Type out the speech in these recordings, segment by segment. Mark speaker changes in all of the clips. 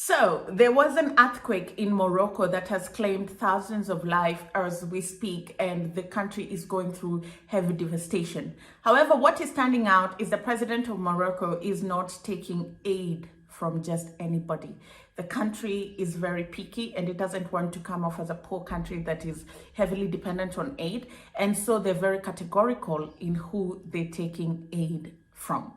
Speaker 1: So there was an earthquake in Morocco that has claimed thousands of lives as we speak, and the country is going through heavy devastation. However, what is standing out is the president of Morocco is not taking aid from just anybody. The country is very picky and it doesn't want to come off as a poor country that is heavily dependent on aid. And so they're very categorical in who they're taking aid from.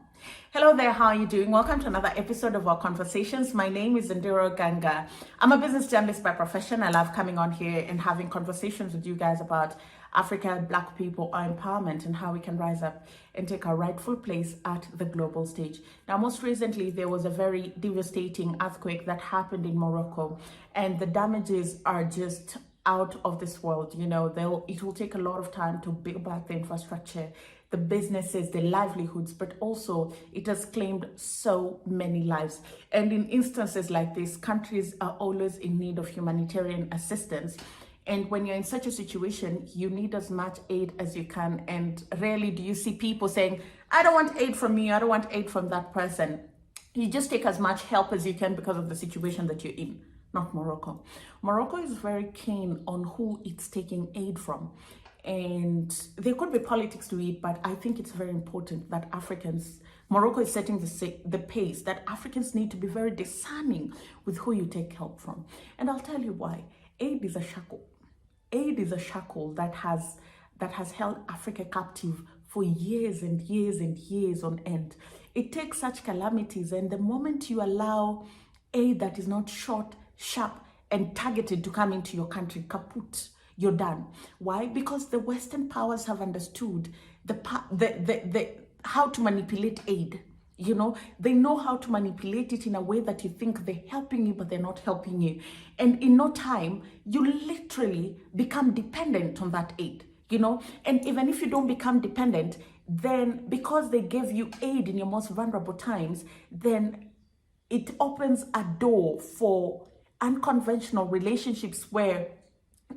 Speaker 1: Hello there, how are you doing? Welcome to another episode of our conversations. My name is Ondiro Oganga. I'm a business journalist by profession. I love coming on here and having conversations with you guys about Africa, Black people, our empowerment, and how we can rise up and take our rightful place at the global stage. Now, most recently, there was a very devastating earthquake that happened in Morocco, and the damages are just out of this world. You know, it will take a lot of time to build back the infrastructure, the businesses, the livelihoods, but also it has claimed so many lives. And in instances like this, countries are always in need of humanitarian assistance. And when you're in such a situation, you need as much aid as you can. And rarely do you see people saying, I don't want aid from you, I don't want aid from that person. You just take as much help as you can because of the situation that you're in. Not Morocco. Morocco is very keen on who it's taking aid from. And there could be politics to it, but I think it's very important that Morocco is setting the pace, that Africans need to be very discerning with who you take help from. And I'll tell you why. Aid is a shackle. Aid is a shackle that has held Africa captive for years and years and years on end. It takes such calamities, and the moment you allow aid that is not short, sharp, and targeted to come into your country, kaput, you're done. Why? Because the Western powers have understood how to manipulate aid. You know, they know how to manipulate it in a way that you think they're helping you, but they're not helping you. And in no time, you literally become dependent on that aid, you know? And even if you don't become dependent, then because they gave you aid in your most vulnerable times, then it opens a door for unconventional relationships where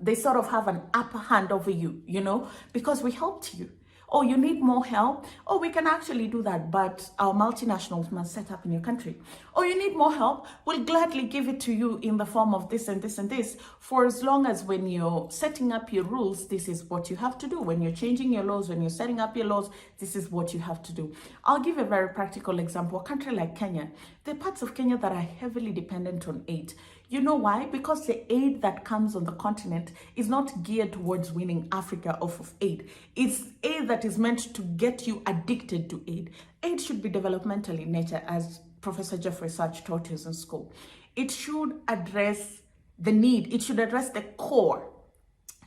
Speaker 1: they sort of have an upper hand over you, you know, because we helped you. Oh, you need more help? Oh, we can actually do that, but our multinationals must set up in your country. Oh, you need more help? We'll gladly give it to you in the form of this and this and this, for as long as when you're setting up your rules, this is what you have to do. When you're changing your laws, when you're setting up your laws, this is what you have to do. I'll give a very practical example. A country like Kenya, there are parts of Kenya that are heavily dependent on aid. You know why? Because the aid that comes on the continent is not geared towards winning Africa off of aid. It's aid that is meant to get you addicted to aid. Aid should be developmental in nature, as Professor Jeffrey Sachs taught us in school. It should address the need. It should address the core.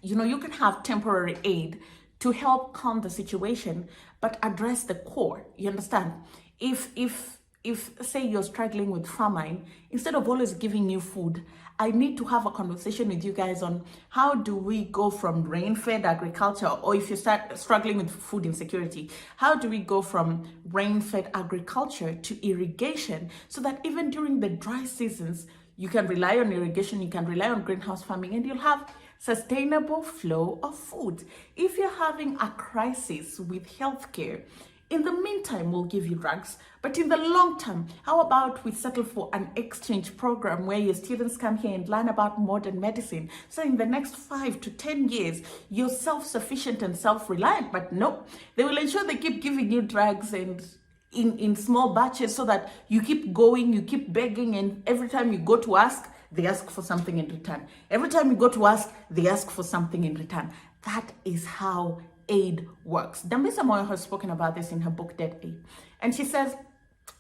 Speaker 1: You know, you can have temporary aid to help calm the situation, but address the core. You understand? If say you're struggling with famine, instead of always giving you food, I need to have a conversation with you guys on how do we go from rain-fed agriculture, or if you start struggling with food insecurity, how do we go from rain-fed agriculture to irrigation, so that even during the dry seasons, you can rely on irrigation, you can rely on greenhouse farming, and you'll have sustainable flow of food. If you're having a crisis with healthcare, in the meantime, we'll give you drugs. But in the long term, how about we settle for an exchange program where your students come here and learn about modern medicine? So in the next 5 to 10 years, you're self-sufficient and self-reliant. But no, they will ensure they keep giving you drugs and in small batches so that you keep going, you keep begging. And every time you go to ask, they ask for something in return. Every time you go to ask, they ask for something in return. That is how aid works. Dambisa Moyo has spoken about this in her book, Dead Aid. And she says,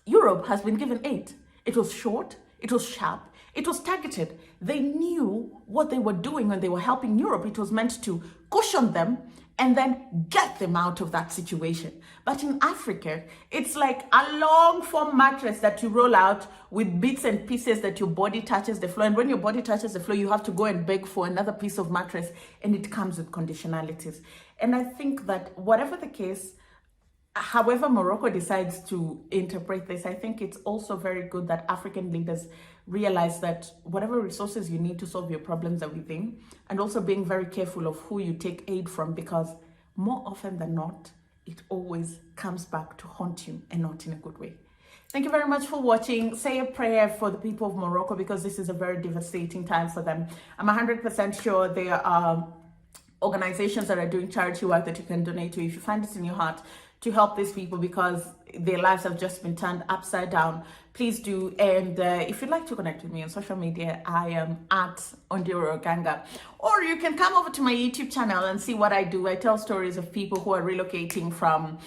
Speaker 1: Europe has been given aid. It was short, it was sharp, it was targeted. They knew what they were doing when they were helping Europe. It was meant to cushion them and then get them out of that situation. But in Africa, it's like a long form mattress that you roll out with bits and pieces that your body touches the floor. And when your body touches the floor, you have to go and beg for another piece of mattress, and it comes with conditionalities. And I think that whatever the case, however Morocco decides to interpret this, I think it's also very good that African leaders realize that whatever resources you need to solve your problems are within, and also being very careful of who you take aid from, because more often than not, it always comes back to haunt you, and not in a good way. Thank you very much for watching. Say a prayer for the people of Morocco because this is a very devastating time for them. I'm 100% sure there are organizations that are doing charity work that you can donate to if you find it in your heart to help these people because their lives have just been turned upside down. Please do. And if you'd like to connect with me on social media, I am at Ondiro Oganga. Or you can come over to my YouTube channel and see what I do. I tell stories of people who are relocating from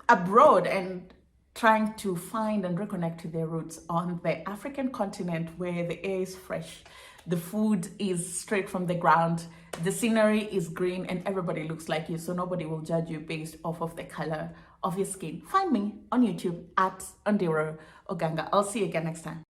Speaker 1: abroad and trying to find and reconnect to their roots on the African continent where the air is fresh, the food is straight from the ground, the scenery is green, and everybody looks like you, so nobody will judge you based off of the color of your skin. Find me on YouTube at Ondiro Oganga. I'll see you again next time.